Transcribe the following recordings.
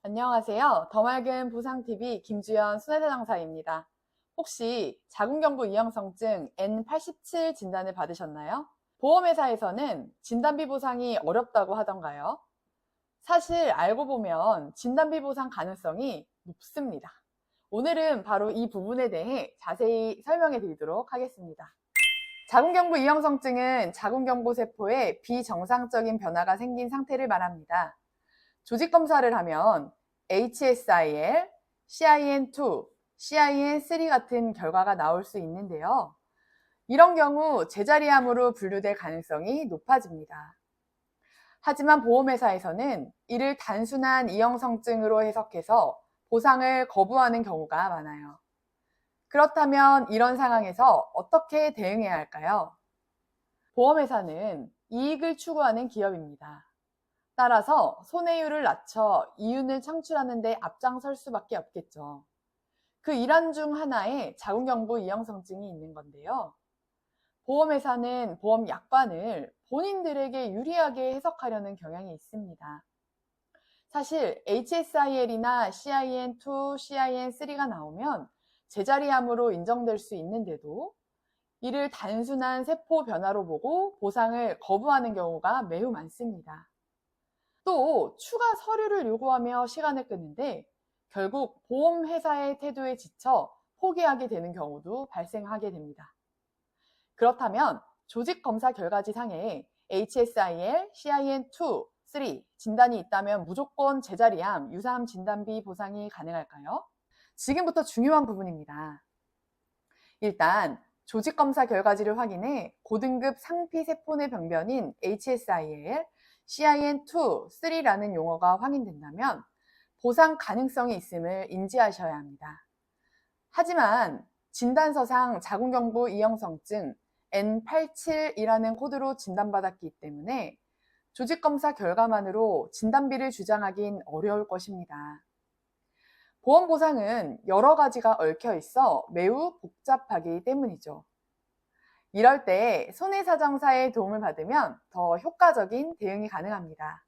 안녕하세요. 더 맑은 보상TV 김주연 순회사장사입니다. 혹시 자궁경부 이형성증 N87 진단을 받으셨나요? 보험회사에서는 진단비 보상이 어렵다고 하던가요? 사실 알고 보면 진단비 보상 가능성이 높습니다. 오늘은 바로 이 부분에 대해 자세히 설명해 드리도록 하겠습니다. 자궁경부 이형성증은 자궁경부세포에 비정상적인 변화가 생긴 상태를 말합니다. 조직 검사를 하면 HSIL, CIN2, CIN3 같은 결과가 나올 수 있는데요. 이런 경우 제자리암으로 분류될 가능성이 높아집니다. 하지만 보험회사에서는 이를 단순한 이형성증으로 해석해서 보상을 거부하는 경우가 많아요. 그렇다면 이런 상황에서 어떻게 대응해야 할까요? 보험회사는 이익을 추구하는 기업입니다. 따라서 손해율을 낮춰 이윤을 창출하는 데 앞장설 수밖에 없겠죠. 그 일환 중 하나에 자궁경부 이형성증이 있는 건데요. 보험회사는 보험 약관을 본인들에게 유리하게 해석하려는 경향이 있습니다. 사실 HSIL이나 CIN2, CIN3가 나오면 제자리암으로 인정될 수 있는데도 이를 단순한 세포 변화로 보고 보상을 거부하는 경우가 매우 많습니다. 또 추가 서류를 요구하며 시간을 끄는데 결국 보험회사의 태도에 지쳐 포기하게 되는 경우도 발생하게 됩니다. 그렇다면 조직검사 결과지상에 HSIL, CIN2, 3 진단이 있다면 무조건 제자리암, 유사암 진단비 보상이 가능할까요? 지금부터 중요한 부분입니다. 일단 조직검사 결과지를 확인해 고등급 상피세포내 병변인 HSIL, CIN2, 3라는 용어가 확인된다면 보상 가능성이 있음을 인지하셔야 합니다. 하지만 진단서상 자궁경부 이형성증 N87이라는 코드로 진단받았기 때문에 조직검사 결과만으로 진단비를 주장하긴 어려울 것입니다. 보험 보상은 여러 가지가 얽혀 있어 매우 복잡하기 때문이죠. 이럴 때 손해사정사의 도움을 받으면 더 효과적인 대응이 가능합니다.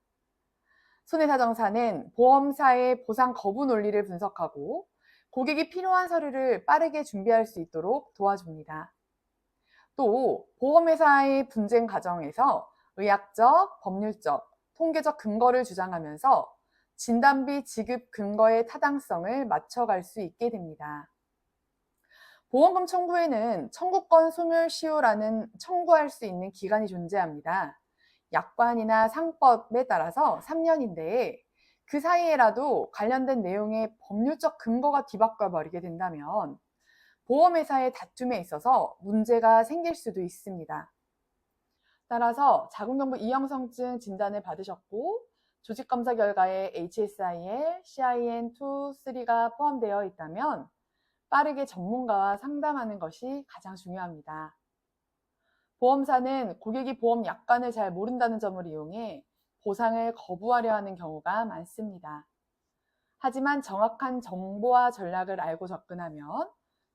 손해사정사는 보험사의 보상 거부 논리를 분석하고 고객이 필요한 서류를 빠르게 준비할 수 있도록 도와줍니다. 또 보험회사의 분쟁 과정에서 의학적, 법률적, 통계적 근거를 주장하면서 진단비 지급 근거의 타당성을 맞춰갈 수 있게 됩니다. 보험금 청구에는 청구권 소멸시효라는 청구할 수 있는 기간이 존재합니다. 약관이나 상법에 따라서 3년인데 그 사이에라도 관련된 내용의 법률적 근거가 뒤바뀌어 버리게 된다면 보험회사의 다툼에 있어서 문제가 생길 수도 있습니다. 따라서 자궁경부 이형성증 진단을 받으셨고 조직검사 결과에 HSIL, CIN2, 3가 포함되어 있다면 빠르게 전문가와 상담하는 것이 가장 중요합니다. 보험사는 고객이 보험 약관을 잘 모른다는 점을 이용해 보상을 거부하려 하는 경우가 많습니다. 하지만 정확한 정보와 전략을 알고 접근하면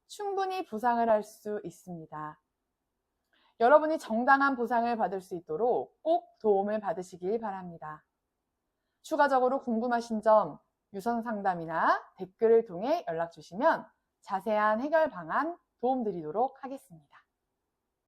충분히 보상을 할 수 있습니다. 여러분이 정당한 보상을 받을 수 있도록 꼭 도움을 받으시길 바랍니다. 추가적으로 궁금하신 점 유선 상담이나 댓글을 통해 연락 주시면 자세한 해결 방안 도움드리도록 하겠습니다.